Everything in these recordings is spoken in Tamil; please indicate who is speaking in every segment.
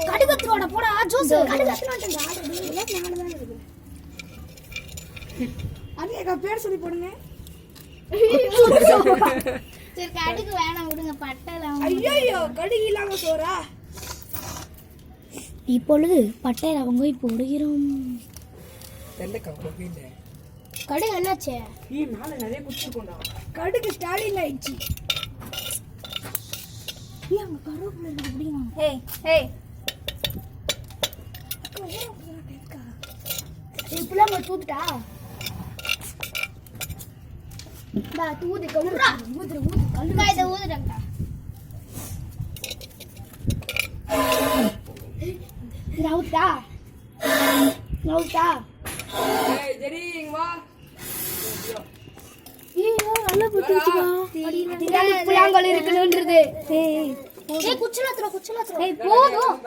Speaker 1: கடுகத்தோட போடா ஜூஸ் கடுகத்தனடா நானே தான் இருக்கு அண்ணேக்கா பேர் சொல்லி போடுங்க சரி கடுகு வேணாம் விடுங்க பட்டைலாம் ஐயோ கடுகு இல்லாம சோறா இப்பொழுது பட்டை லவங்கை போடுகிறோம்
Speaker 2: தெண்டக்கா போகல
Speaker 1: கடுகு என்னாச்சு
Speaker 2: நீ மேல நிறைய குடிச்சுக்கோடா
Speaker 1: கடுகு ஸ்டாலின் ஆயிடுச்சு நீ அங்க கருவேப்பிலை இருக்கு அப்படினா ஹேய் இப்பலாம் ம தூத்துடா பா தூது கவுறா ஊதுற கல்லுடா இத ஊதுறங்கடா நவுடா
Speaker 2: ஏய் ஜெரிங் வா
Speaker 1: ஏய் நல்ல புடிச்சுடா அடியில புலாங்கல் இருக்குன்றது ஏய் குச்சலாத்ரா ஏய் போதும்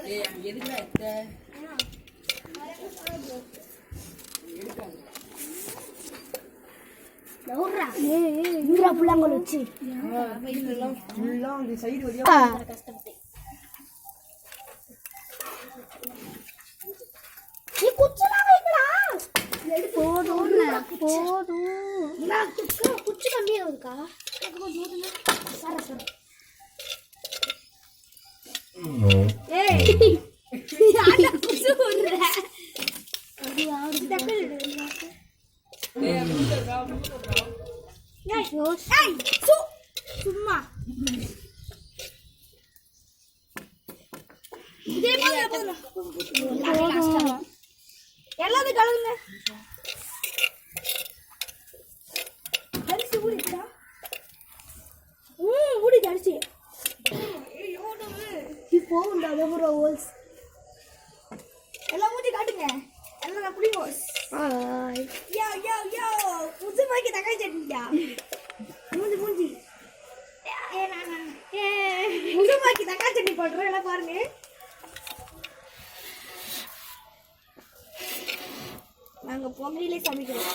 Speaker 2: ஏய் எதுக்குடா எத்த
Speaker 1: நவுறா ஏய் இங்கற புலாங்கல் வச்சு
Speaker 2: ஃபுல்லா அந்த சைடு வழியா
Speaker 1: கஷ்டப்பட்டு நீ குச்சலா வைக்கடா போதும் நான் குச்சி கம்மியா இருக்கா எனக்கு கொஞ்சம் ஊதுங்க சர ஏய் யாரா குச்சி போடுற அது யாரு டக்கல்
Speaker 2: ஏய் முட்டறா
Speaker 1: ஏய் சும்மா இதே போதும் எல்லாத்தையும் கலந்துங்க அரிசி ஊடிட்டா ஊடி அரிசி இப்போ உண்டா ஒரு ஹோல்ஸ் எல்லாம் மூடி காட்டுங்க எல்லாம் புளிங்க யா புது மாய்க்கு தக்காளி சட்னியா மூஞ்சி புது மாய்க்கு தக்காளி சட்னி போடுறோம் எல்லாம் பாருங்க நாங்க பொங்கலே சமைக்கிறோம்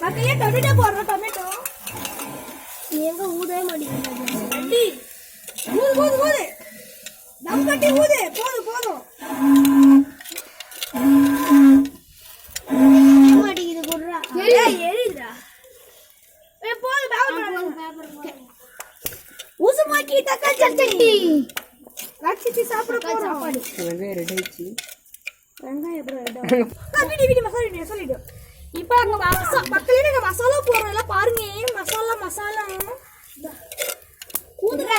Speaker 1: மக்களே டொமேட்டோ போடுறோம் டொமேட்டோ எங்க ஊதவே மாட்டேங்குது ஊது நம் கட்டி ஊது போதும் மாட்டேங்குது போடுறா எரியுதுடா போதும் ஊசுமாக்கி தக்காளி சட்னி ராட்சிச்சி சாப்பிட போறோம் சாப்பாடு
Speaker 2: வெங்காயம் ரெடி ஆயிடுச்சு
Speaker 1: வெங்காயம் எப்படி ரெடி வீடி மசாலா சொல்லிடு இப்போ அங்க மக்களே நாங்க மசாலா போடுறோம் எல்லாம் பாருங்க மசாலா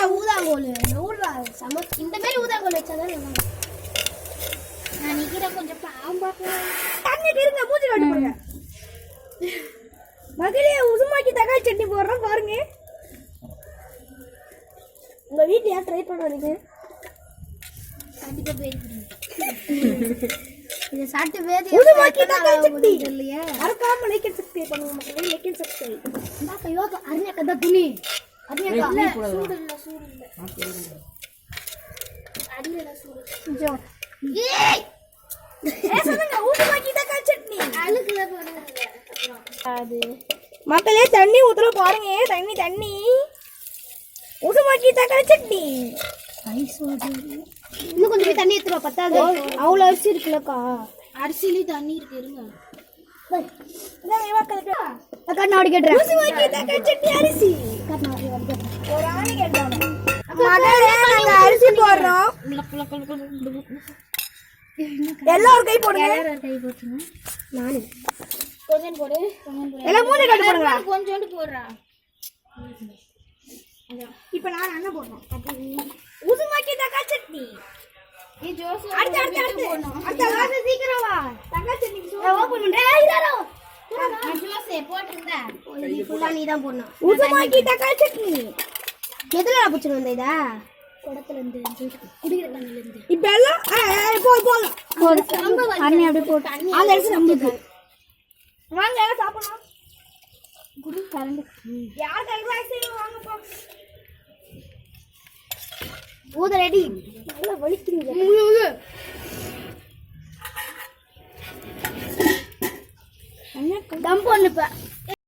Speaker 1: ஊதாங்கோல் ஊடுறா இந்த மாதிரி ஊதாங்கோல் வச்சாதான் நல்லா நான் நிக்கிற கொஞ்சம் பாம்பா தண்ணி இருங்க மூஞ்சி காட்டு போடுங்க மகளே உசுமாக்கி தக்காளி சட்னி போடுறோம் பாருங்க உங்க வீட்டுல யார் ட்ரை பண்ணுவாங்க கண்டிப்பா இத சாப்பிட்டு வேதி உசுமாக்கி தக்காளி சட்னி இல்லையா மறக்காம லைக் அண்ட் சப்ஸ்கிரைப் பண்ணுங்க மக்களே லைக் அண்ட் சப்ஸ்கிரைப் பாக்க யோகா அருணா கதா துணி அருணா சூடு இல்ல அடியில சூடு ஜோ ஏய் ஏசங்க உசுமாக்கி தக்காளி சட்னி அழுக்குல போடுங்க அது மக்களே தண்ணி ஊத்துற பாருங்க தண்ணி உசுமாக்கி தக்காளி சட்னி இன்னும் கொஞ்சம் தண்ணி ஊத்துறோம் பத்தாது அவ்வளோ அரிசி இருக்குல்லக்கா அரிசிலே தண்ணி இருக்கு இருங்க கண்ணாடி கேட்டுறேன் உசுமாக்கி தக்காளி சட்னி அரிசி ஒரு ஆணி கேட்டாங்க மகளே நாங்க அரிசி போடுறோம் எல்லாரும் கை போடுங்க நானு கொஞ்சம் போடு எல்லாம் மூணு கட்டு போடுங்க கொஞ்சோண்டு போடுறா இப்போ நான் என்ன போடுறோம் உசுமாக்கி தக்காளி சட்னி நீ ஜோஸ் அடுத்து சீக்கிரம் வா தக்காளி சட்னி ஓபன் பண்றேன் இதோ நான் ஜோஸ் போட்டுறேன் இது ஃபுல்லா நீ தான் போடணும் உசுமாக்கி தக்காளி சட்னி எதுல புடிச்சு வந்த இதா குடத்துல இருந்து குடிக்கிற தண்ணில இருந்து இப்போ எல்லாம் போதும் அண்ணி அப்படியே போட்டு அந்த அரிசி நம்பிக்கு வாங்க எல்லாம் சாப்பிடலாம் குடி கரண்ட் யார் கரண்ட் வாங்க போ ஊத ரெடி நல்லா வலிக்குறீங்க அண்ணா தம் பண்ணு